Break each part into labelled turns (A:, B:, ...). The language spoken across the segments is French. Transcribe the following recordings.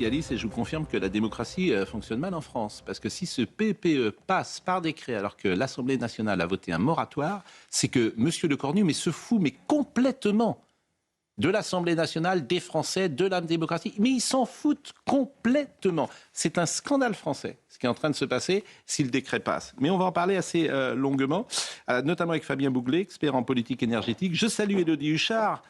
A: Alice, et je vous confirme que la démocratie fonctionne mal en France. Parce que si ce PPE passe par décret alors que l'Assemblée nationale a voté un moratoire, c'est que M. Lecornu se fout complètement de l'Assemblée nationale, des Français, de la démocratie. Mais ils s'en foutent complètement. C'est un scandale français, ce qui est en train de se passer si le décret passe. Mais on va en parler assez longuement, notamment avec Fabien Bouglet, expert en politique énergétique. Je salue Élodie Huchard,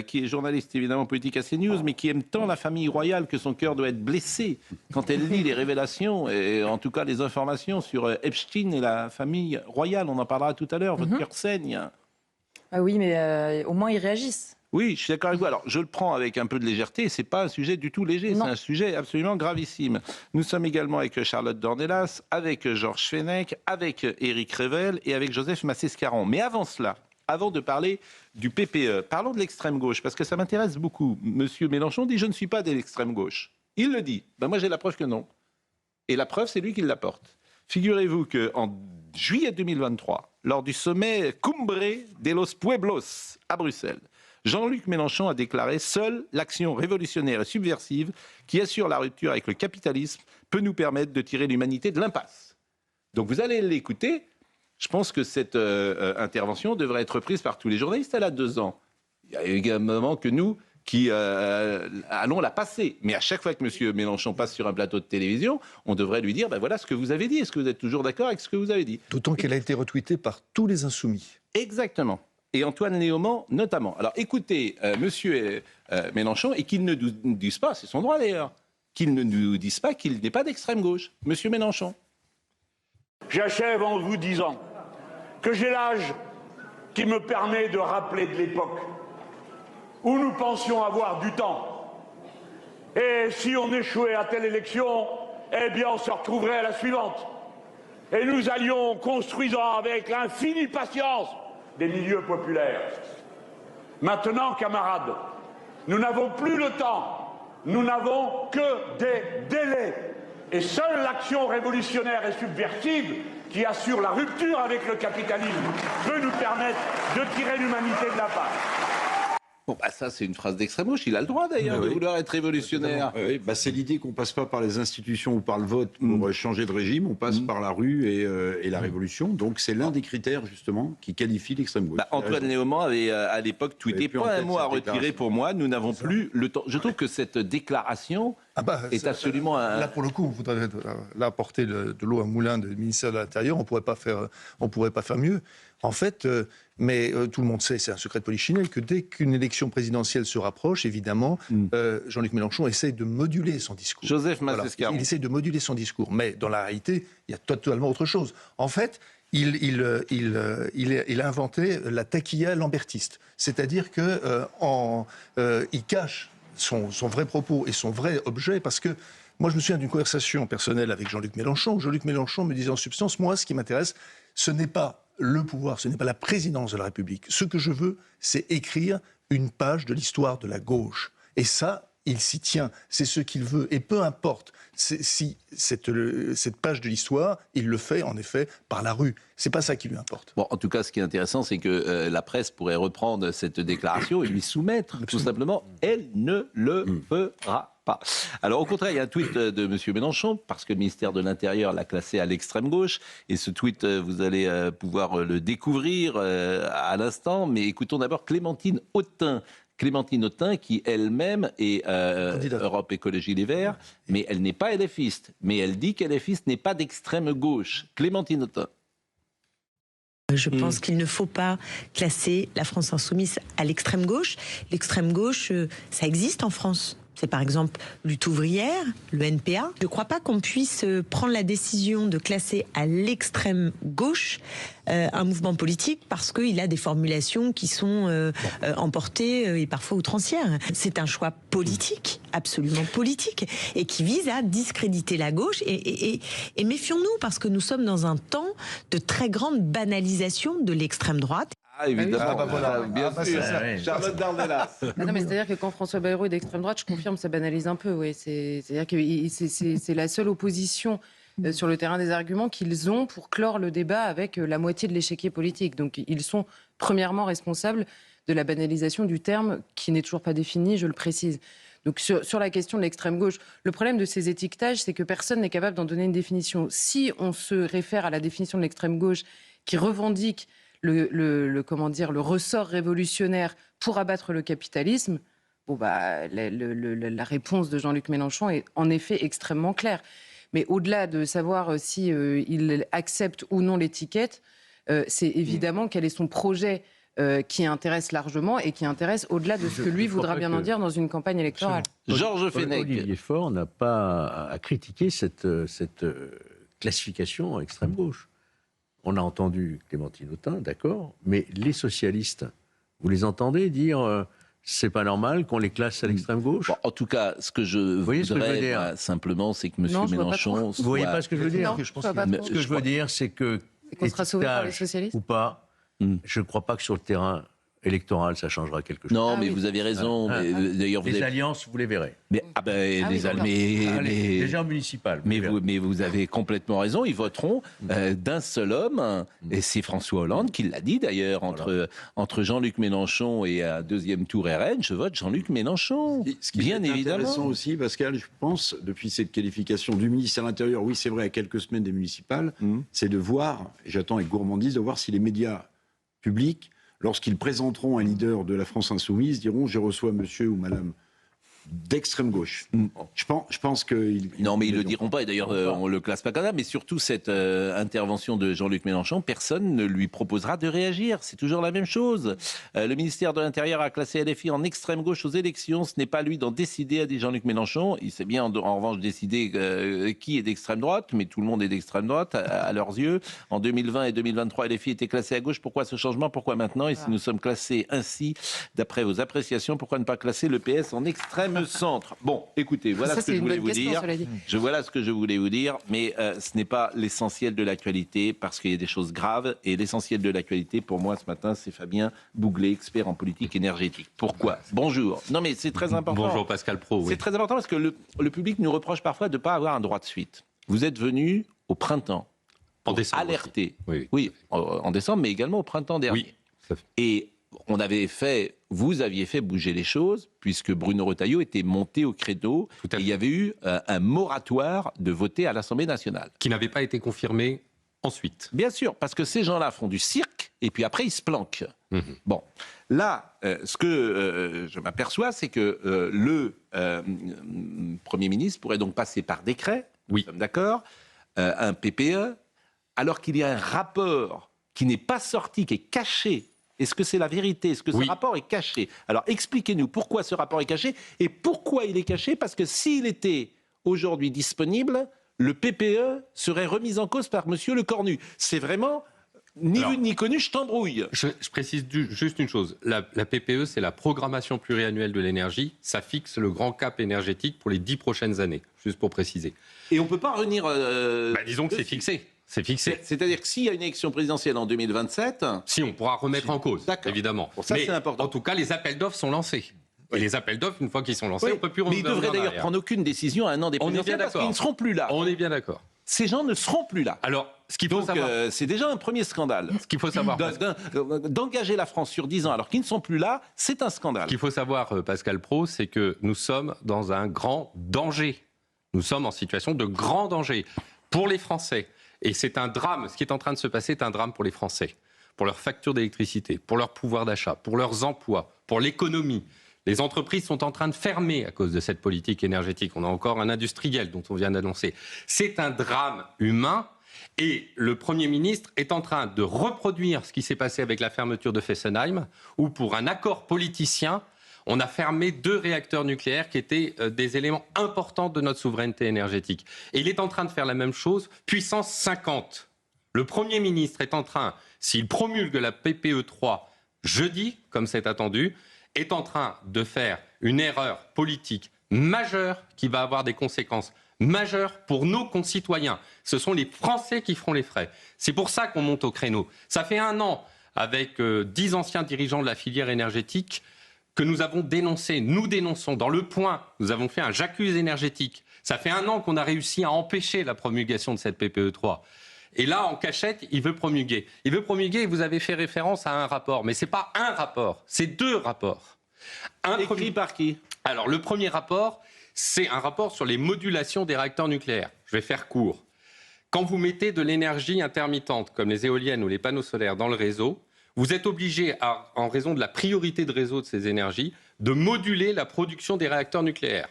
A: qui est journaliste évidemment politique à CNews, mais qui aime tant la famille royale que son cœur doit être blessé quand elle lit les révélations, et en tout cas les informations sur Epstein et la famille royale. On en parlera tout à l'heure, votre cœur saigne.
B: Ah oui, mais au moins ils réagissent.
A: Oui, je suis d'accord avec vous. Alors, je le prends avec un peu de légèreté. C'est pas un sujet du tout léger. C'est un sujet absolument gravissime. Nous sommes également avec Charlotte Dornelas, avec Georges Fenech, avec Éric Revel et avec Joseph Massescaron. Mais avant cela, avant de parler du PPE, parlons de l'extrême gauche, parce que ça m'intéresse beaucoup. Monsieur Mélenchon dit « Je ne suis pas de l'extrême gauche ». Il le dit. Ben moi, j'ai la preuve que non. Et la preuve, c'est lui qui l'apporte. Figurez-vous qu'en juillet 2023, lors du sommet Cumbre de los Pueblos à Bruxelles, Jean-Luc Mélenchon a déclaré « Seule l'action révolutionnaire et subversive qui assure la rupture avec le capitalisme peut nous permettre de tirer l'humanité de l'impasse ». Donc vous allez l'écouter. Je pense que cette intervention devrait être prise par tous les journalistes. Elle a 2 ans. Il y a également que nous qui allons la passer. Mais à chaque fois que M. Mélenchon passe sur un plateau de télévision, on devrait lui dire ben voilà ce que vous avez dit. Est-ce que vous êtes toujours d'accord avec ce que vous avez dit?
C: D'autant qu'elle a été retweetée par tous les insoumis.
A: Exactement. Et Antoine Léaumont notamment. Alors écoutez, monsieur Mélenchon, et qu'il ne nous dise pas, c'est son droit d'ailleurs, qu'il ne nous dise pas qu'il n'est pas d'extrême gauche. Monsieur Mélenchon.
D: J'achève en vous disant que j'ai l'âge qui me permet de rappeler de l'époque où nous pensions avoir du temps. Et si on échouait à telle élection, eh bien on se retrouverait à la suivante. Et nous allions construisant avec l'infinie patience des milieux populaires. Maintenant, camarades, nous n'avons plus le temps, nous n'avons que des délais. Et seule l'action révolutionnaire et subversive qui assure la rupture avec le capitalisme peut nous permettre de tirer l'humanité de l'impasse.
A: Bon, bah ça, c'est une phrase d'extrême gauche. Il a le droit, d'ailleurs, de vouloir être révolutionnaire.
E: C'est l'idée qu'on ne passe pas par les institutions ou par le vote pour changer de régime. On passe par la rue et la révolution. Donc, c'est l'un des critères, justement, qui qualifie l'extrême gauche.
A: Antoine Léaumont avait, à l'époque, tweeté « Pas un mot à retirer pour moi. Nous n'avons plus le temps ». Je trouve que cette déclaration est absolument...
C: Là, pour le coup, on voudrait apporter de l'eau à un moulin du ministère de l'Intérieur. On ne pourrait pas faire mieux. En fait, tout le monde sait, c'est un secret de polichinelle, que dès qu'une élection présidentielle se rapproche, évidemment, Jean-Luc Mélenchon essaie de moduler son discours.
A: Joseph Massescaron.
C: Il essaie de moduler son discours. Mais dans la réalité, il y a totalement autre chose. En fait, il a inventé la taquilla lambertiste. C'est-à-dire qu'il cache son vrai propos et son vrai objet, parce que moi, je me souviens d'une conversation personnelle avec Jean-Luc Mélenchon, où Jean-Luc Mélenchon me disait en substance, moi, ce qui m'intéresse, ce n'est pas le pouvoir, ce n'est pas la présidence de la République. Ce que je veux, c'est écrire une page de l'histoire de la gauche. Et ça, il s'y tient. C'est ce qu'il veut. Et peu importe si cette page de l'histoire, il le fait, en effet, par la rue. C'est pas ça qui lui importe.
A: Bon, en tout cas, ce qui est intéressant, c'est que la presse pourrait reprendre cette déclaration et lui soumettre, tout simplement. Elle ne le fera pas. Alors, au contraire, il y a un tweet de M. Mélenchon, parce que le ministère de l'Intérieur l'a classé à l'extrême gauche. Et ce tweet, vous allez pouvoir le découvrir à l'instant. Mais écoutons d'abord Clémentine Autain. Clémentine Autain, qui elle-même est Europe Écologie Les Verts, mais elle n'est pas LFiste. Mais elle dit qu'LFiste n'est pas d'extrême gauche. Clémentine Autain.
F: Je pense qu'il ne faut pas classer la France insoumise à l'extrême gauche. L'extrême gauche, ça existe en France. C'est par exemple Lutte ouvrière, le NPA. Je ne crois pas qu'on puisse prendre la décision de classer à l'extrême gauche un mouvement politique parce qu'il a des formulations qui sont emportées et parfois outrancières. C'est un choix politique, absolument politique, et qui vise à discréditer la gauche. Et méfions-nous, parce que nous sommes dans un temps de très grande banalisation de l'extrême droite.
A: Ah, évidemment, bien sûr. Charlotte Dornelas.
B: Non, mais c'est-à-dire que quand François Bayrou est d'extrême droite, je confirme, ça banalise un peu. Oui. C'est-à-dire que c'est la seule opposition sur le terrain des arguments qu'ils ont pour clore le débat avec la moitié de l'échiquier politique. Donc ils sont premièrement responsables de la banalisation du terme qui n'est toujours pas défini, je le précise. Donc sur la question de l'extrême gauche, le problème de ces étiquetages, c'est que personne n'est capable d'en donner une définition. Si on se réfère à la définition de l'extrême gauche qui revendique le ressort révolutionnaire pour abattre le capitalisme, la réponse de Jean-Luc Mélenchon est en effet extrêmement claire. Mais au-delà de savoir si il accepte ou non l'étiquette, c'est évidemment quel est son projet qui intéresse largement et qui intéresse au-delà de ce que lui voudra bien en dire dans une campagne électorale.
A: Georges Fenech.
G: Olivier Faure n'a pas à critiquer cette classification extrême gauche. On a entendu Clémentine Autain, d'accord, mais les socialistes, vous les entendez dire c'est pas normal qu'on les classe à l'extrême gauche?
A: Bon, en tout cas, ce que je voudrais simplement, c'est que M. Mélenchon...
G: Vous voyez pas ce que je veux dire?
B: Non, je vois pas trop.
G: Ce que je veux dire, c'est que
B: qu'on sera sauvé par les socialistes
G: ou pas, je ne crois pas que sur le terrain électoral, ça changera quelque chose.
A: Non, mais vous avez raison. D'ailleurs,
G: les alliances, vous les verrez.
A: Déjà
G: municipales.
A: Mais vous avez complètement raison. Ils voteront d'un seul homme. Et c'est François Hollande qui l'a dit d'ailleurs. Entre Jean-Luc Mélenchon et un deuxième tour RN, je vote Jean-Luc Mélenchon.
E: Ce qui
A: bien
E: est
A: évidemment.
E: Intéressant aussi, Pascal, je pense, depuis cette qualification du ministère de l'Intérieur, oui, c'est vrai, à quelques semaines des municipales, c'est de voir, et j'attends avec gourmandise, de voir si les médias publics, lorsqu'ils présenteront un leader de la France insoumise, diront « je reçois monsieur ou madame d'extrême gauche ». Je pense que...
A: Non, mais ils ne le diront pas, et d'ailleurs on ne le classe pas comme ça, mais surtout cette intervention de Jean-Luc Mélenchon, personne ne lui proposera de réagir, c'est toujours la même chose. Le ministère de l'Intérieur a classé LFI en extrême gauche aux élections, ce n'est pas lui d'en décider, a dit Jean-Luc Mélenchon. Il sait bien en revanche décider qui est d'extrême droite, mais tout le monde est d'extrême droite à leurs yeux. En 2020 et 2023, LFI était classé à gauche, pourquoi ce changement, pourquoi maintenant? Et si nous sommes classés ainsi, d'après vos appréciations, pourquoi ne pas classer le PS en extrême centre? Bon, écoutez, voilà ce que je voulais vous dire. Voilà ce que je voulais vous dire, mais ce n'est pas l'essentiel de l'actualité, parce qu'il y a des choses graves, et l'essentiel de l'actualité, pour moi, ce matin, c'est Fabien Bouglet, expert en politique énergétique. Pourquoi? Bonjour. Non, mais c'est très important.
H: Bonjour Pascal Pro.
A: C'est très important parce que le public nous reproche parfois de ne pas avoir un droit de suite. Vous êtes venu au printemps pour alerter. Oui, en décembre, mais également au printemps dernier.
H: Oui.
A: Et vous aviez fait bouger les choses, puisque Bruno Retailleau était monté au créneau, et il y avait eu un moratoire de voter à l'Assemblée nationale.
H: Qui n'avait pas été confirmé ensuite.
A: Bien sûr, parce que ces gens-là font du cirque, et puis après ils se planquent. Bon, là, ce que je m'aperçois, c'est que le Premier ministre pourrait donc passer par décret, nous sommes d'accord, un PPE, alors qu'il y a un rapport qui n'est pas sorti, qui est caché. Est-ce que c'est la vérité? Est-ce que ce rapport est caché? Alors expliquez-nous pourquoi ce rapport est caché, et pourquoi il est caché, parce que s'il était aujourd'hui disponible, le PPE serait remis en cause par monsieur Le Cornu. C'est vraiment ni vu ni connu, je t'embrouille.
H: Je précise juste une chose. La PPE, c'est la programmation pluriannuelle de l'énergie. Ça fixe le grand cap énergétique pour les 10 prochaines années, juste pour préciser.
A: Et on ne peut pas revenir...
H: disons que c'est fixé. C'est fixé.
A: C'est-à-dire que s'il y a une élection présidentielle en 2027...
H: Si, on pourra remettre en cause, évidemment.
A: Pour ça, c'est important.
H: En tout cas, les appels d'offres sont lancés. Et les appels d'offres, une fois qu'ils sont lancés, on ne peut plus revenir.
A: Mais ils devraient d'ailleurs prendre aucune décision à un an des présidentielles parce qu'ils ne seront plus là.
H: On est bien d'accord.
A: Ces gens ne seront plus là.
H: Alors, ce qu'il faut savoir...
A: c'est déjà un premier scandale.
H: Ce qu'il faut savoir...
A: D'engager la France sur 10 ans alors qu'ils ne sont plus là, c'est un scandale.
H: Ce qu'il faut savoir, Pascal Pro, c'est que nous sommes dans un grand danger. Nous sommes en situation de grand danger pour les Français. Et c'est un drame. Ce qui est en train de se passer est un drame pour les Français. Pour leurs factures d'électricité, pour leur pouvoir d'achat, pour leurs emplois, pour l'économie. Les entreprises sont en train de fermer à cause de cette politique énergétique. On a encore un industriel dont on vient d'annoncer. C'est un drame humain. Et le Premier ministre est en train de reproduire ce qui s'est passé avec la fermeture de Fessenheim, où pour un accord politicien, on a fermé 2 réacteurs nucléaires qui étaient des éléments importants de notre souveraineté énergétique. Et il est en train de faire la même chose, puissance 50. Le Premier ministre est en train, s'il promulgue la PPE 3 jeudi, comme c'est attendu, est en train de faire une erreur politique majeure qui va avoir des conséquences majeures pour nos concitoyens. Ce sont les Français qui feront les frais. C'est pour ça qu'on monte au créneau. Ça fait 1 an, avec 10 anciens dirigeants de la filière énergétique, que nous avons dénoncé, nous dénonçons. Dans Le Point, nous avons fait un j'accuse énergétique. Ça fait 1 an qu'on a réussi à empêcher la promulgation de cette PPE 3. Et là, en cachette, il veut promulguer. Il veut promulguer, et vous avez fait référence à un rapport. Mais ce n'est pas un rapport, c'est 2 rapports.
A: Écrit par qui?
H: Alors, le premier rapport, c'est un rapport sur les modulations des réacteurs nucléaires. Je vais faire court. Quand vous mettez de l'énergie intermittente, comme les éoliennes ou les panneaux solaires, dans le réseau, vous êtes obligé, en raison de la priorité de réseau de ces énergies, de moduler la production des réacteurs nucléaires.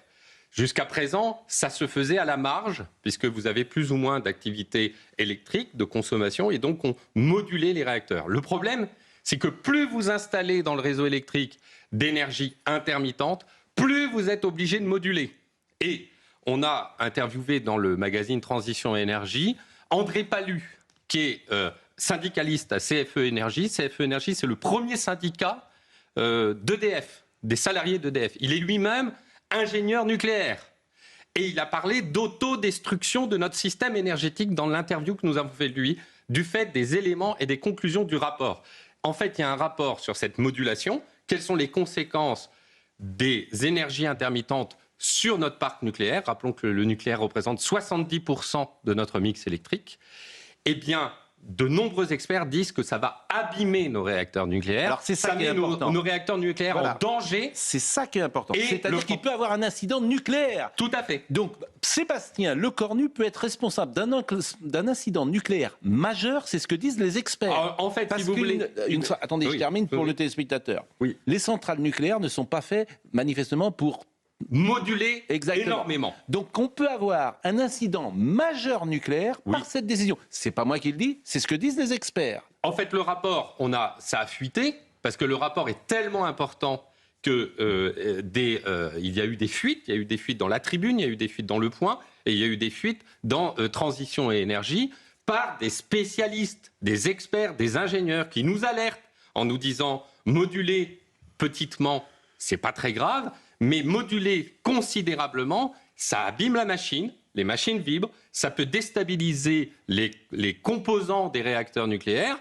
H: Jusqu'à présent, ça se faisait à la marge, puisque vous avez plus ou moins d'activité électrique, de consommation, et donc on modulait les réacteurs. Le problème, c'est que plus vous installez dans le réseau électrique d'énergie intermittente, plus vous êtes obligé de moduler. Et on a interviewé dans le magazine Transition et Énergie André Pallu, qui est syndicaliste à CFE Énergie. CFE Énergie, c'est le premier syndicat d'EDF, des salariés d'EDF. Il est lui-même ingénieur nucléaire. Et il a parlé d'autodestruction de notre système énergétique dans l'interview que nous avons fait de lui, du fait des éléments et des conclusions du rapport. En fait, il y a un rapport sur cette modulation. Quelles sont les conséquences des énergies intermittentes sur notre parc nucléaire? Rappelons que le nucléaire représente 70% de notre mix électrique. Eh bien, de nombreux experts disent que ça va abîmer nos réacteurs nucléaires.
A: Alors c'est ça qui est important.
H: Nos réacteurs nucléaires en danger.
A: C'est ça qui est important.
H: Et
A: C'est-à-dire qu'il peut avoir un incident nucléaire.
H: Tout à fait.
A: Donc Sébastien Lecornu peut être responsable d'un incident nucléaire majeur, c'est ce que disent les experts.
H: En fait,
A: parce
H: si vous voulez...
A: Attendez,
H: Oui,
A: je termine pour
H: oui.
A: le téléspectateur.
H: Oui.
A: Les centrales nucléaires ne sont pas faites manifestement pour
H: moduler
A: Exactement.
H: énormément.
A: Donc on peut avoir un incident majeur nucléaire
H: Oui.
A: par cette décision. C'est pas moi qui le dis, c'est ce que disent les experts.
H: En fait, le rapport, ça a fuité, parce que le rapport est tellement important que il y a eu des fuites. Il y a eu des fuites dans la Tribune, il y a eu des fuites dans Le Point, et il y a eu des fuites dans Transition et Énergie par des spécialistes, des experts, des ingénieurs qui nous alertent en nous disant moduler petitement, c'est pas très grave, mais moduler considérablement, ça abîme la machine, les machines vibrent, ça peut déstabiliser les composants des réacteurs nucléaires.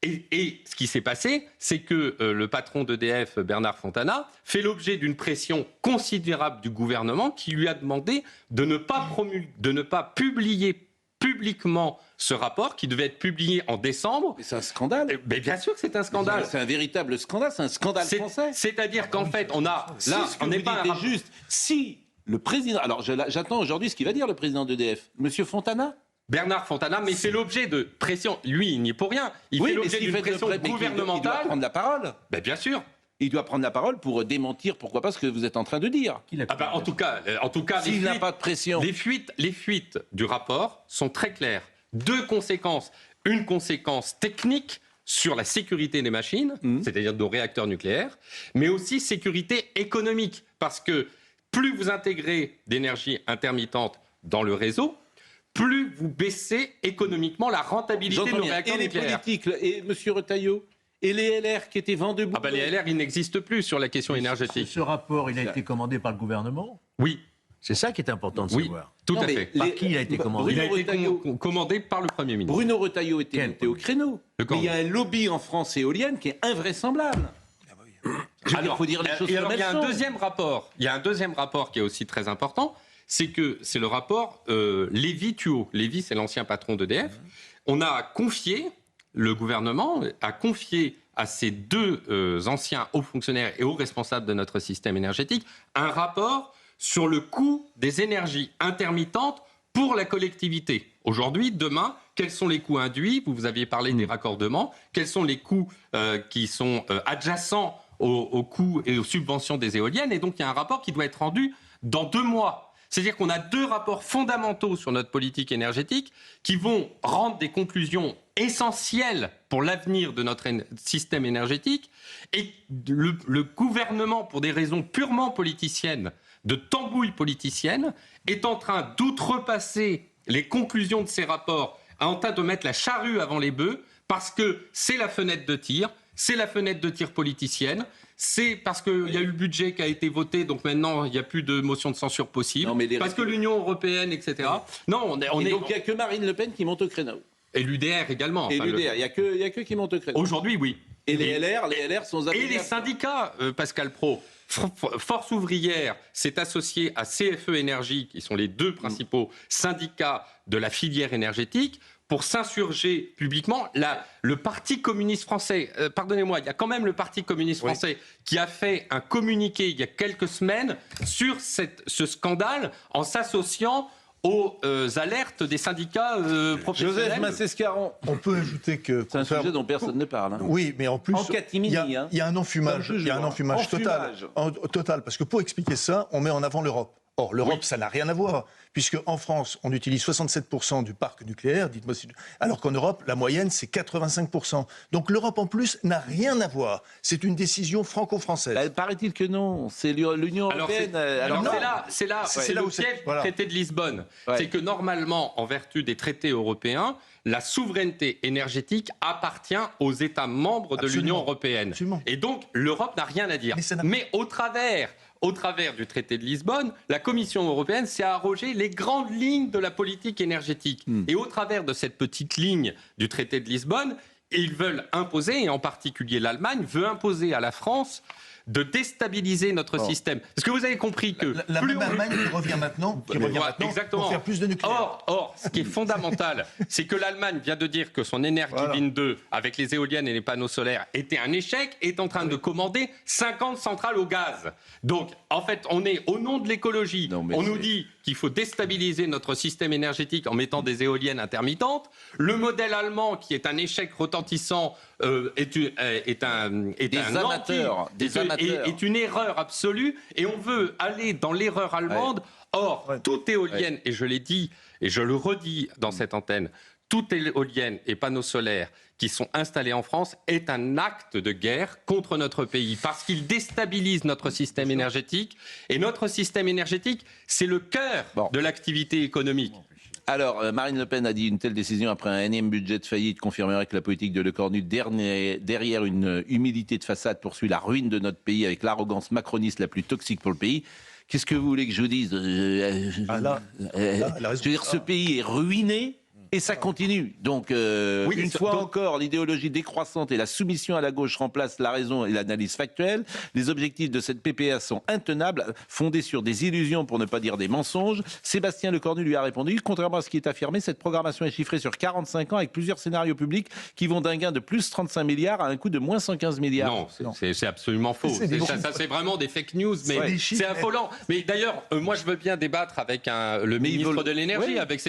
H: Et ce qui s'est passé, c'est que le patron d'EDF, Bernard Fontana, fait l'objet d'une pression considérable du gouvernement qui lui a demandé de ne pas publier publiquement ce rapport qui devait être publié en décembre.
A: Mais c'est un scandale.
H: Mais bien sûr que c'est un scandale.
A: C'est un véritable scandale, c'est un scandale français.
H: C'est-à-dire qu'en fait, on a là, on n'est pas
A: juste. Si le président, alors j'attends aujourd'hui ce qu'il va dire le président d'EDF, Monsieur Fontana.
H: Bernard Fontana, mais fait l'objet de pression. Lui, il n'y est pour rien. Il fait l'objet d'une pression gouvernementale.
A: Il doit prendre la parole.
H: Ben, bien sûr.
A: Il doit prendre la parole pour démentir, pourquoi pas, ce que vous êtes en train de dire.
H: En tout cas,
A: s'il n'a pas de pression.
H: Les fuites du rapport sont très claires. Deux conséquences. Une conséquence technique sur la sécurité des machines, c'est-à-dire de nos réacteurs nucléaires, mais aussi sécurité économique. Parce que plus vous intégrez d'énergie intermittente dans le réseau, plus vous baissez économiquement la rentabilité de nos réacteurs nucléaires.
A: Et les politiques, et M. Retailleau, et les LR qui étaient vent debout.
H: Les LR, ils n'existent plus sur la question énergétique.
G: Ce rapport, il a été commandé par le gouvernement?
H: Oui.
G: C'est ça qui est important de savoir.
H: Tout à fait.
G: Par qui il a été commandé?
H: Il a été commandé par le Premier ministre.
A: Bruno Retailleau était monté au créneau. Mais il y a un lobby en France éolienne qui est invraisemblable.
H: Alors,
A: il faut dire les choses comme
H: il y a
A: elles
H: un
A: sont.
H: deuxième rapport. Il y a un deuxième rapport qui est aussi très important. C'est le rapport Lévy-Thuot. Lévy, c'est l'ancien patron d'EDF. On a confié, le gouvernement a confié à ces deux anciens hauts fonctionnaires et hauts responsables de notre système énergétique un rapport sur le coût des énergies intermittentes pour la collectivité. Aujourd'hui, demain, quels sont les coûts induits? Vous aviez parlé des raccordements. Quels sont les coûts qui sont adjacents aux coûts et aux subventions des éoliennes? Et donc, il y a un rapport qui doit être rendu dans 2 mois. C'est-à-dire qu'on a 2 rapports fondamentaux sur notre politique énergétique qui vont rendre des conclusions essentielles pour l'avenir de notre système énergétique. Et le gouvernement, pour des raisons purement politiciennes, de tambouille politicienne, est en train d'outrepasser les conclusions de ces rapports, en train de mettre la charrue avant les bœufs, parce que c'est la fenêtre de tir, c'est la fenêtre de tir politicienne, c'est parce qu'il y a eu le budget qui a été voté, donc maintenant il n'y a plus de motion de censure possible, parce que l'Union européenne, etc. Non, donc
A: il n'y a que Marine Le Pen qui monte au créneau.
H: Et l'UDR également.
A: Et l'UDR, il n'y a que qui monte au créneau.
H: Aujourd'hui, oui.
A: Et les LR sont...
H: Et les syndicats, Pascal Praud. Force ouvrière s'est associée à CFE Énergie, qui sont les deux principaux syndicats de la filière énergétique, pour s'insurger publiquement. Le Parti communiste français, pardonnez-moi, il y a quand même le Parti communiste français qui a fait un communiqué il y a quelques semaines sur ce scandale en s'associant aux alertes des syndicats professionnels.
A: Joseph Massescaron.
C: On peut ajouter que...
A: C'est un sujet dont personne ne parle. Hein.
C: Oui, mais en plus,
A: en catimini,
C: il y a un enfumage, total, parce que pour expliquer ça, on met en avant l'Europe. Or, l'Europe, ça n'a rien à voir, puisque en France, on utilise 67% du parc nucléaire, dites-moi si... alors qu'en Europe, la moyenne, c'est 85%. Donc l'Europe, en plus, n'a rien à voir. C'est une décision franco-française.
A: Bah, paraît-il que non. C'est l'Union européenne.
H: C'est là où c'est le traité de Lisbonne. Ouais. C'est que normalement, en vertu des traités européens, la souveraineté énergétique appartient aux États membres de l'Union européenne.
C: Absolument.
H: Et donc, l'Europe n'a rien à dire. Mais au travers du traité de Lisbonne, la Commission européenne s'est arrogée les grandes lignes de la politique énergétique. Et au travers de cette petite ligne du traité de Lisbonne, ils veulent imposer, et en particulier l'Allemagne, veut imposer à la France de déstabiliser notre système. Parce que vous avez compris que...
C: La même Allemagne qui revient maintenant
H: exactement.
C: Pour faire plus de nucléaire.
H: Or, ce qui est fondamental, c'est que l'Allemagne vient de dire que son Energiewende 2, avec les éoliennes et les panneaux solaires, était un échec, est en train de commander 50 centrales au gaz. Donc, en fait, on est au nom de l'écologie. On nous dit qu'il faut déstabiliser notre système énergétique en mettant des éoliennes intermittentes. Le modèle allemand, qui est un échec retentissant, est une erreur absolue, et on veut aller dans l'erreur allemande. Or, toute éolienne, et je l'ai dit, et je le redis dans cette antenne, toute éolienne et panneaux solaires qui sont installés en France est un acte de guerre contre notre pays, parce qu'il déstabilise notre système énergétique, et notre système énergétique, c'est le cœur de l'activité économique.
A: Alors, Marine Le Pen a dit une telle décision après un énième budget de faillite confirmerait que la politique de Lecornu, derrière une humilité de façade, poursuit la ruine de notre pays avec l'arrogance macroniste la plus toxique pour le pays. Qu'est-ce que vous voulez que je vous dise ? Je veux dire, ce pays est ruiné. Et ça continue. Donc, une fois encore, l'idéologie décroissante et la soumission à la gauche remplacent la raison et l'analyse factuelle. Les objectifs de cette PPA sont intenables, fondés sur des illusions pour ne pas dire des mensonges. Sébastien Lecornu lui a répondu, contrairement à ce qui est affirmé, cette programmation est chiffrée sur 45 ans avec plusieurs scénarios publics qui vont d'un gain de plus 35 milliards à un coût de moins 115 milliards.
H: Non, c'est absolument faux. Ça, c'est vraiment des fake news, mais c'est affolant. Mais d'ailleurs, moi, je veux bien débattre avec le ministre de l'Énergie, avec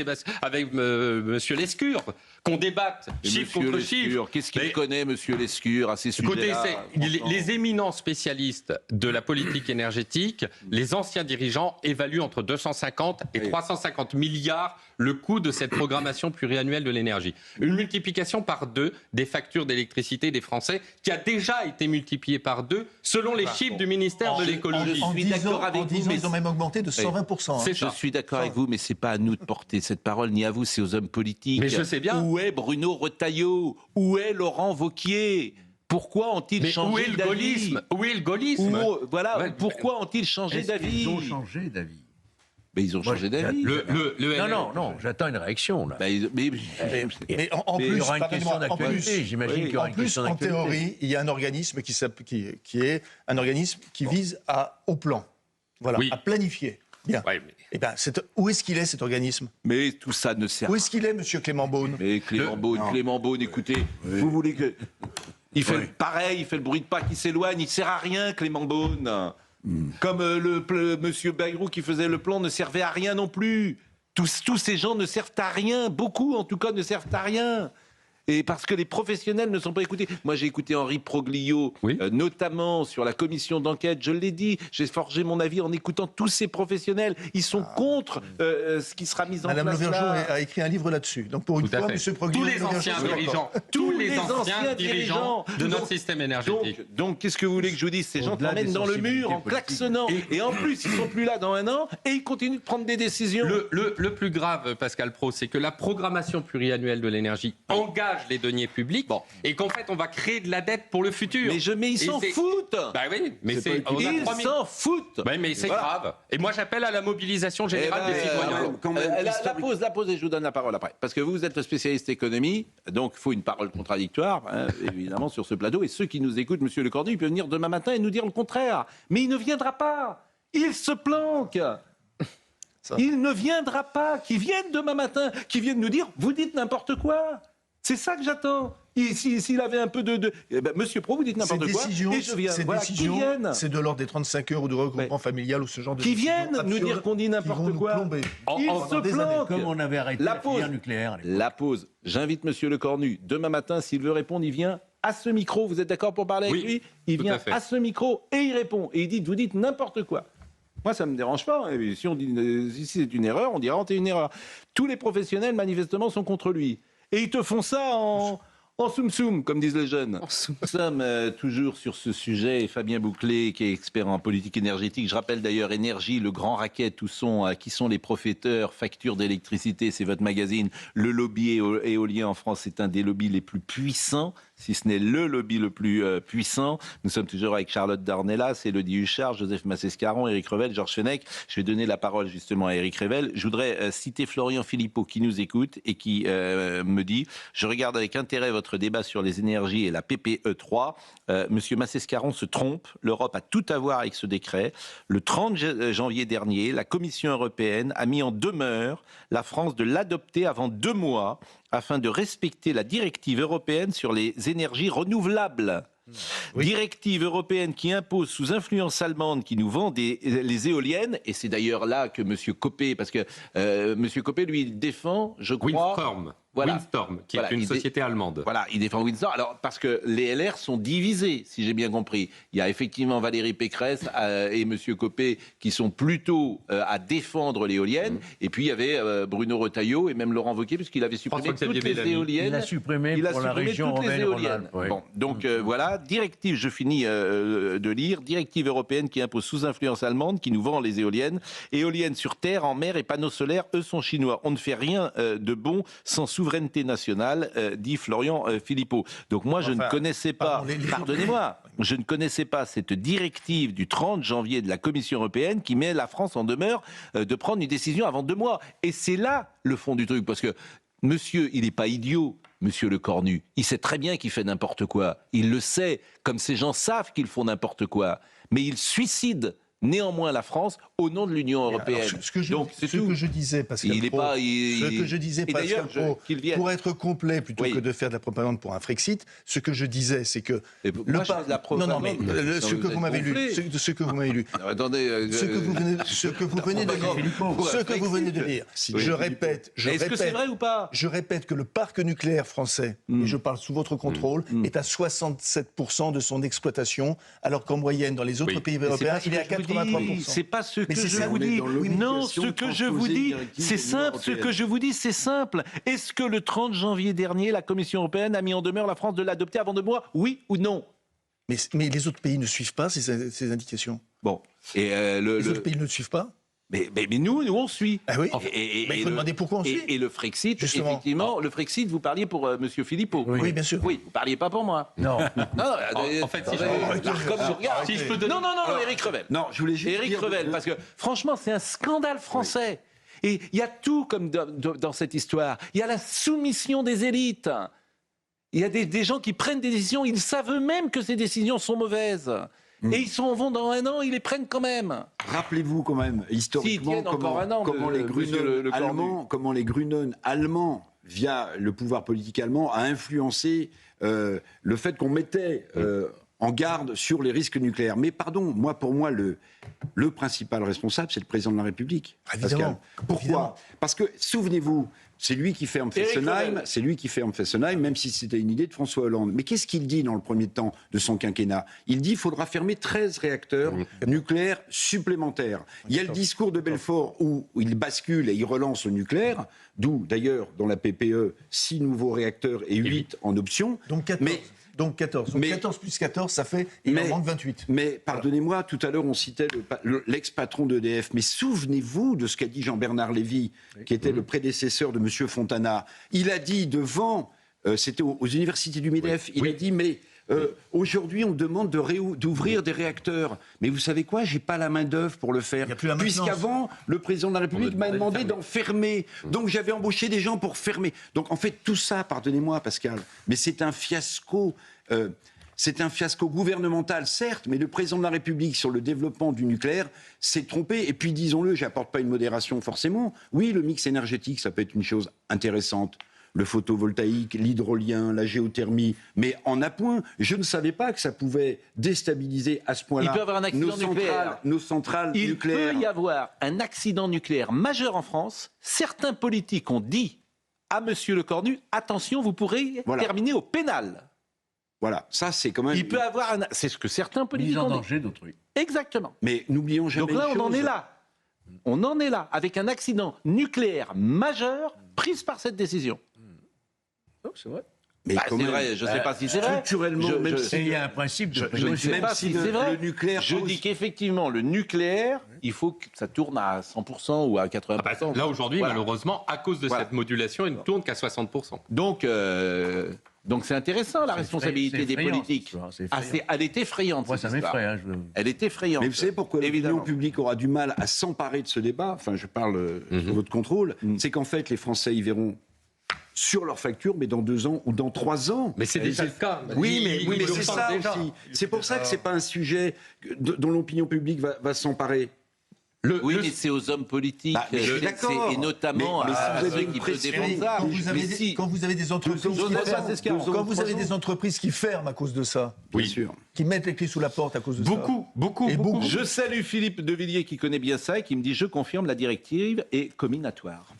H: Monsieur Lescure, qu'on débatte chiffre contre chiffre.
A: Qu'est-ce qu'il connaît, Monsieur Lescure, à ces sujets-là ?
H: Écoutez, les éminents spécialistes de la politique énergétique, les anciens dirigeants évaluent entre 250 et 350 milliards le coût de cette programmation pluriannuelle de l'énergie. Une multiplication par 2 des factures d'électricité des Français, qui a déjà été multipliée par 2 selon les chiffres du ministère de l'écologie.
C: En 10 ans, ils ont même augmenté de 120%.
A: Je suis d'accord avec vous, mais c'est pas à nous de porter cette parole, ni à vous, c'est aux hommes politiques.
H: Mais je sais bien.
A: Où est Bruno Retailleau ? Où est Laurent Wauquiez ? Pourquoi ont-ils changé d'avis ?
H: Où est le gaullisme ?
A: Pourquoi ont-ils changé d'avis ?
G: Ils ont changé d'avis.
A: Mais ils ont changé d'avis.
G: Non, j'attends une réaction, là.
C: Mais en plus,
G: il y aura une question d'actualité, j'imagine qu'il y aura une question d'actualité.
C: En théorie, il y a un organisme qui est un organisme qui vise au plan, à planifier. Bien.
H: Ouais,
C: Eh ben, où est-ce qu'il est, cet organisme ?
A: Mais tout ça ne sert.
C: Où est-ce qu'il est, Monsieur Clément Beaune ?
A: Mais Clément Beaune, écoutez, vous voulez que... Il fait pareil, il fait le bruit de pas qui s'éloigne, il sert à rien, Clément Beaune. Comme Monsieur Bayrou qui faisait le plan ne servait à rien non plus. Tous ces gens ne servent à rien, beaucoup en tout cas ne servent à rien. Et parce que les professionnels ne sont pas écoutés. Moi, j'ai écouté Henri Proglio, notamment sur la commission d'enquête. Je l'ai dit, j'ai forgé mon avis en écoutant tous ces professionnels. Ils sont contre ce qui sera mis en place.
C: Madame Lauvergeon a écrit un livre là-dessus. Donc pour une fois, M. Proglio...
H: Tous les anciens dirigeants de notre système énergétique.
A: Donc, qu'est-ce que vous voulez que je vous dise ? Ces gens t'emmènent dans le mur en klaxonnant. Et en plus, ils sont plus là dans un an et ils continuent de prendre des décisions.
H: Le plus grave, Pascal Praud, c'est que la programmation pluriannuelle de l'énergie engage gage les deniers publics et qu'en fait on va créer de la dette pour le futur.
A: Mais ils s'en foutent.
H: Bah oui, mais
A: ils s'en foutent.
H: Bah, mais c'est grave. Et moi j'appelle à la mobilisation générale des citoyens.
A: La pause et je vous donne la parole après. Parce que vous êtes le spécialiste économie, donc il faut une parole contradictoire, évidemment, sur ce plateau. Et ceux qui nous écoutent, Monsieur Le Cornu, il peut venir demain matin et nous dire le contraire. Mais il ne viendra pas. Il se planque. Il ne viendra pas. Qu'il vienne demain matin, qu'il vienne nous dire, vous dites n'importe quoi. C'est ça que j'attends. S'il avait un peu de... Monsieur Pro, vous dites n'importe quoi. Et je viens. Voilà, qui viennent.
C: C'est de l'ordre des 35 heures ou de regroupement familial ou ce genre de...
A: Qui viennent nous dire qu'on dit n'importe quoi. Ils se planquent.
G: Comme on avait arrêté la filière nucléaire.
A: La pause. J'invite Monsieur Le Cornu. Demain matin, s'il veut répondre, il vient à ce micro. Vous êtes d'accord pour parler avec lui? Il vient à ce micro et il répond. Et il dit, vous dites n'importe quoi. Moi, ça ne me dérange pas. Et si on dit si c'est une erreur, on dira c'est une erreur. Tous les professionnels, manifestement, sont contre lui. Et ils te font ça en soum-soum, comme disent les jeunes. Nous sommes toujours sur ce sujet. Et Fabien Bouclé, qui est expert en politique énergétique. Je rappelle d'ailleurs Énergie, le grand racket, qui sont les profiteurs, factures d'électricité, c'est votre magazine. Le lobby éolien en France, c'est un des lobbies les plus puissants, si ce n'est le lobby le plus puissant. Nous sommes toujours avec Charlotte Dornelas, Élodie Huchard, Joseph Massescaron, Éric Revel, Georges Fenech. Je vais donner la parole justement à Éric Revel. Je voudrais citer Florian Philippot qui nous écoute et qui me dit « Je regarde avec intérêt votre débat sur les énergies et la PPE3. Monsieur Massescaron se trompe. L'Europe a tout à voir avec ce décret. Le 30 janvier dernier, la Commission européenne a mis en demeure la France de l'adopter avant 2 mois afin de respecter la directive européenne sur les énergies renouvelables. Oui. Directive européenne qui impose sous influence allemande qui nous vend les éoliennes, et c'est d'ailleurs là que M. Copé, parce que M. Copé, lui, il défend, je crois...
H: Windstorm, qui est une société allemande.
A: Voilà, il défend Windstorm. Alors, parce que les LR sont divisés, si j'ai bien compris. Il y a effectivement Valérie Pécresse et M. Copé qui sont plutôt à défendre l'éolienne. Et puis, il y avait Bruno Retailleau et même Laurent Wauquiez, puisqu'il avait supprimé toutes les éoliennes.
G: Il a supprimé pour la région
A: toutes les éoliennes.
G: Oui.
A: Bon, donc voilà, directive, je finis de lire, directive européenne qui impose sous influence allemande, qui nous vend les éoliennes. Éoliennes sur terre, en mer et panneaux solaires, eux sont chinois. On ne fait rien de bon sans souveraineté nationale, dit Florian Philippot. Donc moi, je ne connaissais pas, pardonnez-moi, je ne connaissais pas cette directive du 30 janvier de la Commission européenne qui met la France en demeure de prendre une décision avant 2 mois. Et c'est là le fond du truc, parce que monsieur, il n'est pas idiot, monsieur Le Cornu. Il sait très bien qu'il fait n'importe quoi. Il le sait, comme ces gens savent qu'ils font n'importe quoi. Mais il suicide néanmoins la France au nom de l'Union européenne.
C: Alors, ce que je disais, Pascal Pro, pour être complet plutôt que de faire de la propagande pour un Frexit, ce que je disais, c'est que ce que vous m'avez lu, ce que vous m'avez lu, ce que vous venez de lire, je répète,
A: est-ce que c'est vrai ou pas?
C: Je répète que le parc nucléaire français, et je parle sous votre contrôle, est à 67% de son exploitation, alors qu'en moyenne dans les autres pays européens, il est à 83%.
A: C'est pas ce que je vous dis. Non, ce que je vous dis, c'est simple. Ce que je vous dis, c'est simple. Est-ce que le 30 janvier dernier, la Commission européenne a mis en demeure la France de l'adopter avant 2 mois? Oui ou non?
C: Mais les autres pays ne suivent pas ces indications.
A: Bon. Et
C: les autres pays ne suivent pas.
A: Mais nous, on suit.
C: Ah oui. Il faut demander pourquoi on suit.
A: Et le Frexit, justement. Effectivement, le Frexit, vous parliez pour M. Philippot.
C: Oui, bien sûr.
A: Oui, vous parliez pas pour moi.
G: Non.
A: En fait, si je peux donner... Non, Éric Revel.
E: Non, je voulais juste
A: Éric Revel, parce que franchement, c'est un scandale français. Oui. Et il y a tout comme dans cette histoire. Il y a la soumission des élites. Il y a des gens qui prennent des décisions, ils savent eux-mêmes que ces décisions sont mauvaises. Et ils s'en vont dans 1 an, ils les prennent quand même.
E: Rappelez-vous quand même, historiquement, comment les Grünen allemands, via le pouvoir politique allemand, a influencé le fait qu'on mettait en garde sur les risques nucléaires. Mais pardon, pour moi, le principal responsable, c'est le président de la République.
C: Évidemment.
E: Pourquoi ?
C: Évidemment.
E: Parce que, souvenez-vous, c'est lui qui ferme Fessenheim, même si c'était une idée de François Hollande. Mais qu'est-ce qu'il dit dans le premier temps de son quinquennat? Il dit qu'il faudra fermer 13 réacteurs nucléaires supplémentaires. Il y a le discours de Belfort où il bascule et il relance le nucléaire, d'où d'ailleurs dans la PPE 6 nouveaux réacteurs et 8 en option.
C: Donc 14. Donc 14. Donc 14 plus 14, ça fait... Il en manque 28.
E: Mais pardonnez-moi, tout à l'heure on citait l'ex-patron d'EDF. Mais souvenez-vous de ce qu'a dit Jean-Bernard Lévy, qui était le prédécesseur de M. Fontana. Il a dit devant c'était aux universités du MEDEF. Il a dit, mais aujourd'hui, on demande d'ouvrir des réacteurs. Mais vous savez quoi? J'ai pas la main-d'œuvre pour le faire. Puisqu'avant, le président de la République m'a demandé d'en fermer. Donc j'avais embauché des gens pour fermer. Donc en fait, tout ça, pardonnez-moi, Pascal, mais c'est un fiasco. C'est un fiasco gouvernemental, certes, mais le président de la République, sur le développement du nucléaire, s'est trompé. Et puis, disons-le, j'apporte pas une modération forcément. Oui, le mix énergétique, ça peut être une chose intéressante. Le photovoltaïque, l'hydrolien, la géothermie, mais en appoint. Je ne savais pas que ça pouvait déstabiliser à ce point-là
A: Il peut y avoir un accident nucléaire.
E: nos centrales nucléaires.
A: Il peut y avoir un accident nucléaire majeur en France. Certains politiques ont dit à Monsieur Lecornu, attention, vous pourrez terminer au pénal.
E: Voilà, ça c'est quand même...
A: Il peut avoir c'est ce que certains politiques
G: Mise en
A: ont dit.
G: danger d'autrui.
A: Exactement.
E: Mais n'oublions jamais
A: Donc là,
E: une
A: on en
E: chose.
A: est là. On en est là, avec un accident nucléaire majeur pris par cette décision.
G: Non, c'est vrai.
E: Mais
A: Bah,
E: quand
A: c'est
E: même,
A: vrai, je ne sais pas si c'est vrai.
E: structurellement, même si
G: Et il y a un principe de
A: Je ne sais
E: même
A: pas
E: si
A: si
E: le-
A: c'est vrai.
E: le nucléaire
A: Je
E: pose-
A: dis qu'effectivement, le nucléaire, il faut que ça tourne à 100% ou à 80%.
H: Là, aujourd'hui,
A: Voilà.
H: malheureusement, à cause de
A: Voilà.
H: cette modulation, il ne tourne qu'à 60%.
A: Donc c'est intéressant, la
G: C'est
A: responsabilité des
G: effrayant,
A: politiques.
G: cette histoire, c'est
A: Ah,
G: effrayant.
A: elle est effrayante.
G: Moi,
A: cette
G: ça
A: histoire.
G: m'effraie.
A: Elle est effrayante.
E: Mais vous savez pourquoi
A: Évidemment.
E: l'opinion publique aura du mal à s'emparer de ce débat? Enfin, je parle sous votre contrôle. C'est qu'en fait, les Français y verront sur leur facture, mais dans 2 ans ou dans 3 ans.
H: Mais c'est déjà le cas.
E: Oui, mais
H: Ils le
E: c'est
H: sentent
E: ça
H: déjà.
E: aussi. C'est pour ça que c'est pas un sujet dont l'opinion publique va s'emparer.
A: Oui, mais c'est aux hommes politiques.
E: Bah, mais je suis d'accord.
A: Et notamment
E: Mais si
A: à
E: vous avez
A: ceux
E: une
A: qui peuvent
E: pression,
A: défendre ça.
C: Quand vous avez,
A: Mais
C: des,
A: si.
C: quand vous avez des entreprises qui
A: Joseph
C: ferment,
A: Vassescaron.
C: quand vous avez des entreprises qui ferment à cause de ça,
E: Bien sûr.
C: qui mettent les pieds sous la porte à cause de
H: Beaucoup.
C: Et beaucoup.
A: Je salue Philippe de Villiers qui connaît bien ça et qui me dit je confirme la directive est comminatoire.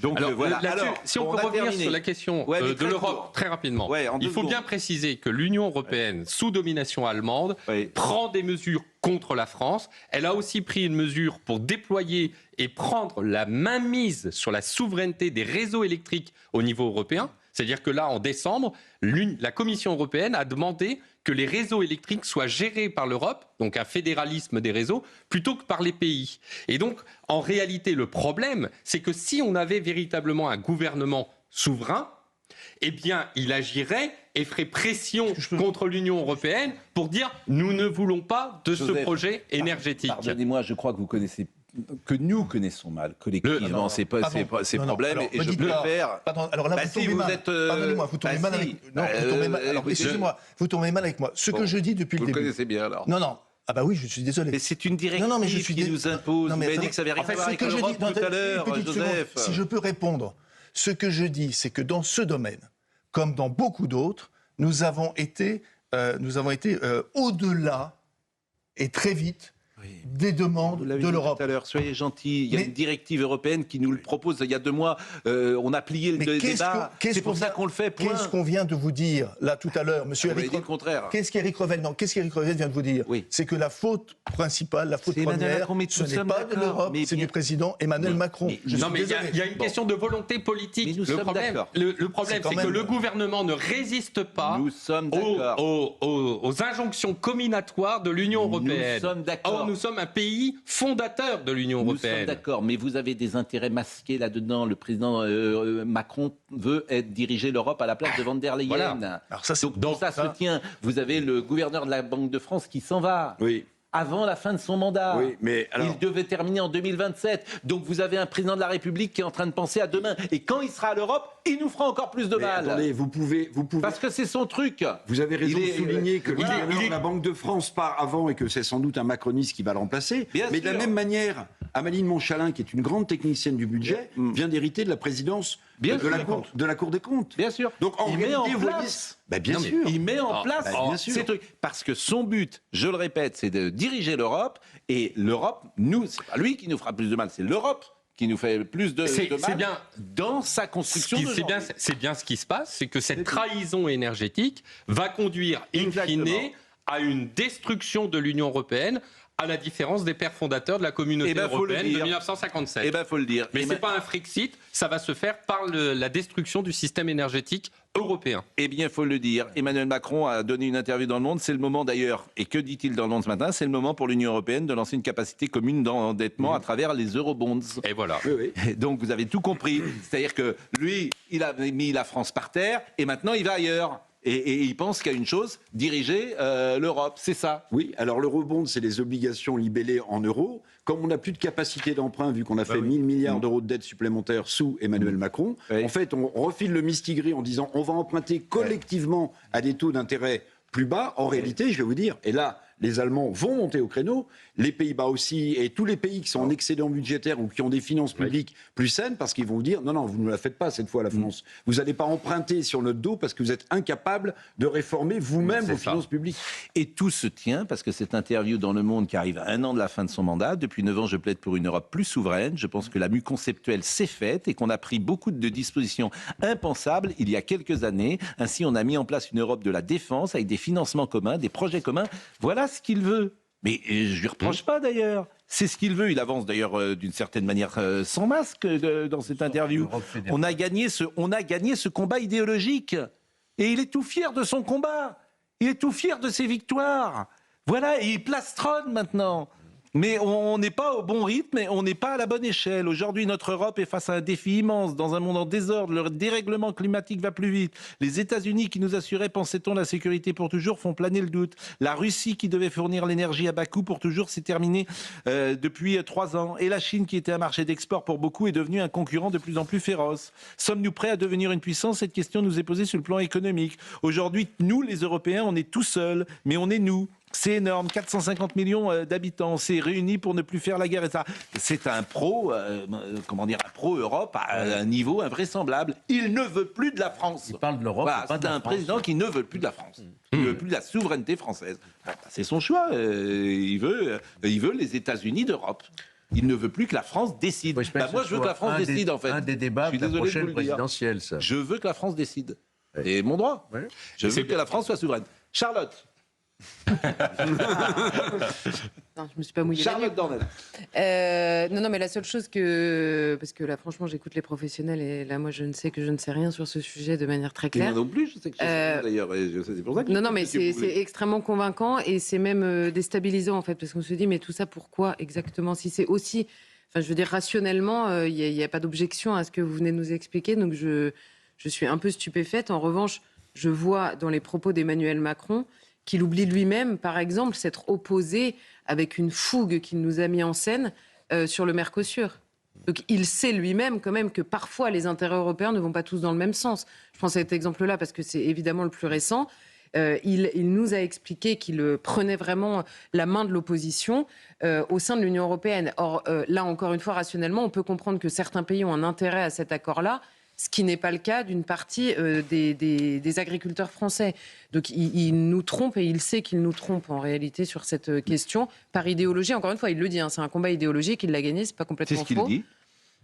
A: Donc
H: Alors,
A: voilà.
H: là-dessus,
A: Alors,
H: si on
A: bon,
H: peut
A: a
H: revenir
A: terminé.
H: sur la question
A: Ouais, mais
H: de
A: très
H: l'Europe
A: court.
H: très rapidement,
A: Ouais, en 2
H: il faut bien
A: secondes.
H: préciser que l'Union européenne, sous domination allemande,
A: Oui.
H: prend des mesures contre la France. Elle a aussi pris une mesure pour déployer et prendre la mainmise sur la souveraineté des réseaux électriques au niveau européen. C'est-à-dire que là, en décembre, la Commission européenne a demandé que les réseaux électriques soient gérés par l'Europe, donc un fédéralisme des réseaux, plutôt que par les pays. Et donc, en réalité, le problème, c'est que si on avait véritablement un gouvernement souverain, eh bien, il agirait et ferait pression contre l'Union européenne pour dire « nous ne voulons pas de ce
A: Joseph,
H: projet énergétique ».
A: Pardonnez-moi, je crois que vous connaissez que nous connaissons mal collectivement ces problèmes et je préfère.
C: Pardon, alors là,
A: Bah
C: vous
A: si,
C: tombez
A: vous
C: mal.
A: êtes,
C: Pardonnez-moi, vous tombez
A: bah
C: mal
A: si.
C: avec. Non, vous tombez mal. Alors,
A: écoutez,
C: excusez-moi, vous tombez mal avec moi. Ce
A: Bon,
C: que je dis depuis
A: Vous
C: le
A: le
C: début.
A: connaissez bien alors.
C: Non, non. Ah bah oui, je suis désolé.
A: Mais c'est une directive
C: Non, mais je suis
A: qui
C: dé-
A: nous impose.
C: Non, mais
A: Vous m'avez dit
C: attendez.
A: que ça avait rien
C: En fait,
A: à voir
C: ce
A: avec
C: que je
A: l'Europe
C: dis-
A: tout à
C: une
A: l'heure,
C: petite seconde,
A: Joseph.
C: si je peux répondre, ce que je dis, c'est que dans ce domaine, comme dans beaucoup d'autres, nous avons été au-delà et très vite des demandes
A: Vous l'avez
C: de
A: dit
C: l'Europe.
A: tout à l'heure, soyez gentils. Il y a
C: Mais-
A: une directive européenne qui nous le propose il y a 2 mois. On a plié le
C: Mais
A: débat. C'est pour ça qu'on le fait. Point.
C: Qu'est-ce qu'on vient de vous dire là tout à l'heure, monsieur
A: Vous avez
C: Eric
A: dit le contraire.
C: Qu'est-ce qu'Éric Revel vient de vous dire?
A: Oui.
C: C'est que la faute principale, la faute
A: C'est Emmanuel
C: première,
A: Macron, mais
C: ce
A: nous
C: n'est
A: sommes
C: pas de
A: d'accord.
C: l'Europe,
A: Mais
C: c'est
A: bien-
C: du président Emmanuel Macron.
A: mais-
C: Je
H: Non,
C: suis
H: mais
C: désolé.
H: il y a une question de volonté politique.
A: Mais nous
H: Le
A: sommes
H: problème,
A: d'accord.
H: le problème,
C: C'est
H: c'est
C: quand
H: que
C: même-
H: le gouvernement ne résiste pas
A: Nous sommes d'accord.
H: aux injonctions comminatoires de l'Union européenne.
A: sommes d'accord.
H: Or, nous sommes un pays fondateur de l'Union
A: Nous sommes
H: européenne.
A: d'accord, mais vous avez des intérêts masqués là-dedans. Le président Macron veut diriger l'Europe à la place de Van der Leyen.
H: Voilà.
C: Alors ça, c'est-
A: Donc ça se tient. Vous avez le gouverneur de la Banque de France qui s'en va.
E: Oui.
A: Avant la fin de son mandat.
E: Oui, mais alors-
A: Il devait terminer en 2027. Donc vous avez un président de la République qui est en train de penser à demain. Et quand il sera à l'Europe, il nous fera encore plus de
E: Mais
A: mal.
E: attendez, vous pouvez.
A: Parce que c'est son truc.
E: Vous avez raison
A: Il
E: de
A: est-
E: souligner que le
A: voilà,
E: gouverneur
A: il est-
E: de la Banque de France part avant et que c'est sans doute un macroniste qui va le remplacer.
A: Bien
E: Mais de la
A: sûr.
E: même manière, Amaline Montchalin, qui est une grande technicienne du budget, vient d'hériter de la présidence
A: Bien
E: de, la
A: sûr.
E: Cour des comptes.
A: Bien sûr.
E: Donc en
A: il met
E: réalité,
A: en
E: vous voyez,
A: place.
E: bien
H: Non, mais-
E: sûr.
A: Il met en
H: Ah,
A: place
E: bah, bien sûr.
A: ces trucs. Parce que son but, je le répète, c'est de diriger l'Europe. Et l'Europe, nous, c'est pas lui qui nous fera plus de mal, c'est l'Europe qui nous fait plus de
H: C'est
A: mal
H: bien.
A: dans sa construction.
H: C'est bien ce qui se passe, c'est que cette trahison énergétique va conduire in
A: Exactement.
H: fine à une destruction de l'Union européenne, à la différence des pères fondateurs de la communauté européenne de 1957.
A: Eh ben, faut le dire.
H: Mais ce n'est pas un Frexit, ça va se faire par la destruction du système énergétique européen.
A: Eh bien, il faut le dire. Emmanuel Macron a donné une interview dans Le Monde. C'est le moment d'ailleurs, et que dit-il dans Le Monde ce matin? C'est le moment pour l'Union européenne de lancer une capacité commune d'endettement à travers les eurobonds.
H: Et voilà.
A: Donc vous avez tout compris. C'est-à-dire que lui, il a mis la France par terre et maintenant il va ailleurs. Et il pense qu'il y a une chose, diriger l'Europe, c'est ça.
E: Oui, alors l'eurobond, c'est les obligations libellées en euros. Comme on n'a plus de capacité d'emprunt, vu qu'on a fait 1000 milliards d'euros de dettes supplémentaires sous Emmanuel Macron, en fait, on refile le mistigris en disant on va emprunter collectivement à des taux d'intérêt plus bas. En réalité, je vais vous dire, et là, les Allemands vont monter au créneau, les Pays-Bas aussi, et tous les pays qui sont en excédent budgétaire ou qui ont des finances publiques plus saines, parce qu'ils vont vous dire, non, vous ne la faites pas cette fois, la France. Vous n'allez pas emprunter sur notre dos parce que vous êtes incapable de réformer vous-même vos finances publiques.
A: Et tout se tient, parce que cette interview dans Le Monde qui arrive à 1 an de la fin de son mandat, depuis 9 ans, je plaide pour une Europe plus souveraine. Je pense que la mue conceptuelle s'est faite et qu'on a pris beaucoup de dispositions impensables il y a quelques années. Ainsi, on a mis en place une Europe de la défense avec des financements communs, des projets communs. Voilà ce qu'il veut. Mais je lui reproche pas d'ailleurs. C'est ce qu'il veut. Il avance d'ailleurs d'une certaine manière sans masque dans cette interview. On a gagné ce combat idéologique. Et il est tout fier de son combat. Il est tout fier de ses victoires. Voilà, et il plastronne maintenant. Mais on n'est pas au bon rythme et on n'est pas à la bonne échelle. Aujourd'hui, notre Europe est face à un défi immense. Dans un monde en désordre, le dérèglement climatique va plus vite. Les États-Unis qui nous assuraient, pensait-on, la sécurité pour toujours, font planer le doute. La Russie qui devait fournir l'énergie à bas coût pour toujours, c'est terminé depuis 3 ans. Et la Chine, qui était un marché d'export pour beaucoup, est devenue un concurrent de plus en plus féroce. Sommes-nous prêts à devenir une puissance? Cette question nous est posée sur le plan économique. Aujourd'hui, nous, les Européens, on est tout seuls, mais on est nous. C'est énorme, 450 millions d'habitants, on s'est réunis pour ne plus faire la guerre. Et ça, c'est un pro-Europe à un niveau invraisemblable. Il ne veut plus de la France.
G: Il parle de l'Europe.
A: Voilà, c'est un président qui ne veut plus de la France. Il ne veut plus de la souveraineté française. C'est son choix. Il veut les États-Unis d'Europe. Il ne veut plus que la France décide.
G: Oui,
A: moi, je veux que la France décide, en fait.
G: Un des débats de la prochaine présidentielle, ça.
A: Je veux que la France décide. C'est mon droit.
G: Ouais.
A: Je veux que la France soit souveraine. Charlotte.
B: Non, je me suis pas mouillée.
A: Charlotte Dornel.
B: Non, mais la seule chose que... Parce que là, franchement, j'écoute les professionnels et là, moi, je ne sais rien sur ce sujet de manière très claire.
A: Moi non plus, je sais que je sais rien, d'ailleurs. C'est pour ça que
B: Non, mais c'est extrêmement convaincant et c'est même déstabilisant, en fait, parce qu'on se dit, mais tout ça, pourquoi exactement? Si c'est aussi... Enfin, je veux dire, rationnellement, il n'y a pas d'objection à ce que vous venez de nous expliquer, donc je suis un peu stupéfaite. En revanche, je vois dans les propos d'Emmanuel Macron qu'il oublie lui-même, par exemple, s'être opposé avec une fougue qu'il nous a mis en scène sur le Mercosur. Donc il sait lui-même quand même que parfois les intérêts européens ne vont pas tous dans le même sens. Je prends cet exemple-là parce que c'est évidemment le plus récent. Il nous a expliqué qu'il prenait vraiment la main de l'opposition au sein de l'Union européenne. Or, là, encore une fois, rationnellement, on peut comprendre que certains pays ont un intérêt à cet accord-là, ce qui n'est pas le cas d'une partie des agriculteurs français. Donc il nous trompe et il sait qu'il nous trompe en réalité sur cette question par idéologie. Encore une fois, il le dit, c'est un combat idéologique, il l'a gagné, c'est pas complètement faux.
A: C'est ce qu'il dit.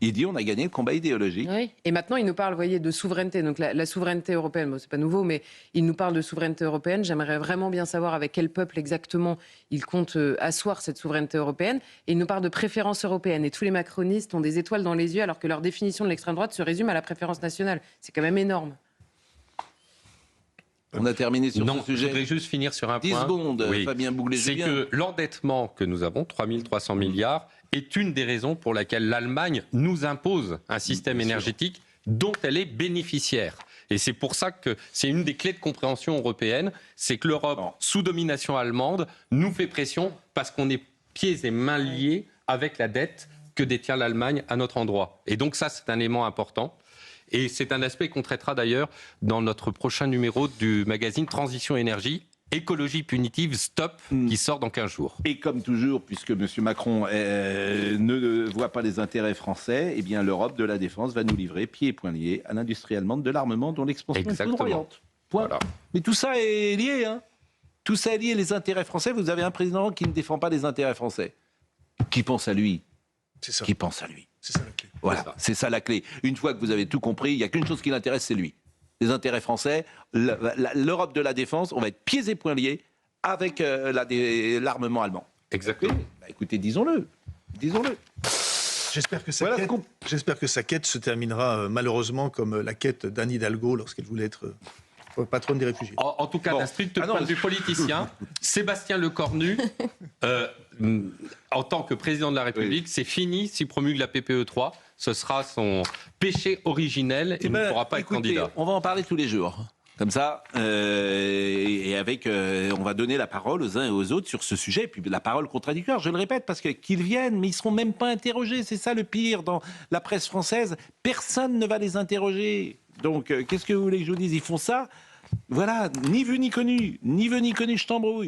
A: Il dit on a gagné le combat idéologique.
B: Oui. Et maintenant, il nous parle, vous voyez, de souveraineté. Donc la souveraineté européenne, bon, c'est pas nouveau, mais il nous parle de souveraineté européenne. J'aimerais vraiment bien savoir avec quel peuple exactement il compte asseoir cette souveraineté européenne. Et il nous parle de préférence européenne. Et tous les macronistes ont des étoiles dans les yeux alors que leur définition de l'extrême droite se résume à la préférence nationale. C'est quand même énorme.
A: On a terminé sur ce sujet.
H: Je voudrais juste finir sur un
A: 10
H: point.
A: secondes,
H: Oui.
A: Fabien Bouglet-Julien.
H: C'est que l'endettement que nous avons, 3 300 milliards, est une des raisons pour laquelle l'Allemagne nous impose un système énergétique dont elle est bénéficiaire. Et c'est pour ça que c'est une des clés de compréhension européenne, c'est que l'Europe, sous domination allemande, nous fait pression parce qu'on est pieds et mains liés avec la dette que détient l'Allemagne à notre endroit. Et donc ça, c'est un élément important. Et c'est un aspect qu'on traitera d'ailleurs dans notre prochain numéro du magazine Transition Énergie, Écologie punitive, stop, qui sort dans 15 jours.
A: Et comme toujours, puisque M. Macron ne voit pas les intérêts français, eh bien l'Europe de la défense va nous livrer, pieds et poings liés, à l'industrie allemande de l'armement dont l'expansion est foudroyante. Point. Voilà. Mais tout ça est lié, hein. Tout ça est lié, les intérêts français. Vous avez un président qui ne défend pas les intérêts français. Qui pense à lui?
C: C'est ça.
A: Qui pense à lui?
C: C'est ça la clé.
A: Voilà, c'est ça la clé. Une fois que vous avez tout compris, il n'y a qu'une chose qui l'intéresse, c'est lui. Les intérêts français, l'Europe de la défense, on va être pieds et poings liés avec l'armement allemand.
H: Exactement.
A: Bah, écoutez, disons-le. Disons-le.
C: J'espère que,
A: Voilà
C: j'espère que sa quête se terminera malheureusement comme la quête d'Anne Hidalgo lorsqu'elle voulait être patronne des réfugiés.
H: En tout cas, d'un strict point de vue politicien, Sébastien Lecornu, en tant que président de la République, c'est fini s'il promulgue la PPE 3. Ce sera son péché originel et il ne pourra pas être candidat.
A: On va en parler tous les jours. Comme ça, et avec, on va donner la parole aux uns et aux autres sur ce sujet, et puis la parole contradictoire, je le répète, parce qu'ils viennent, mais ils ne seront même pas interrogés, c'est ça le pire dans la presse française, personne ne va les interroger. Donc, qu'est-ce que vous voulez que je vous dise? Ils font ça, voilà, ni vu ni connu, je t'embrouille.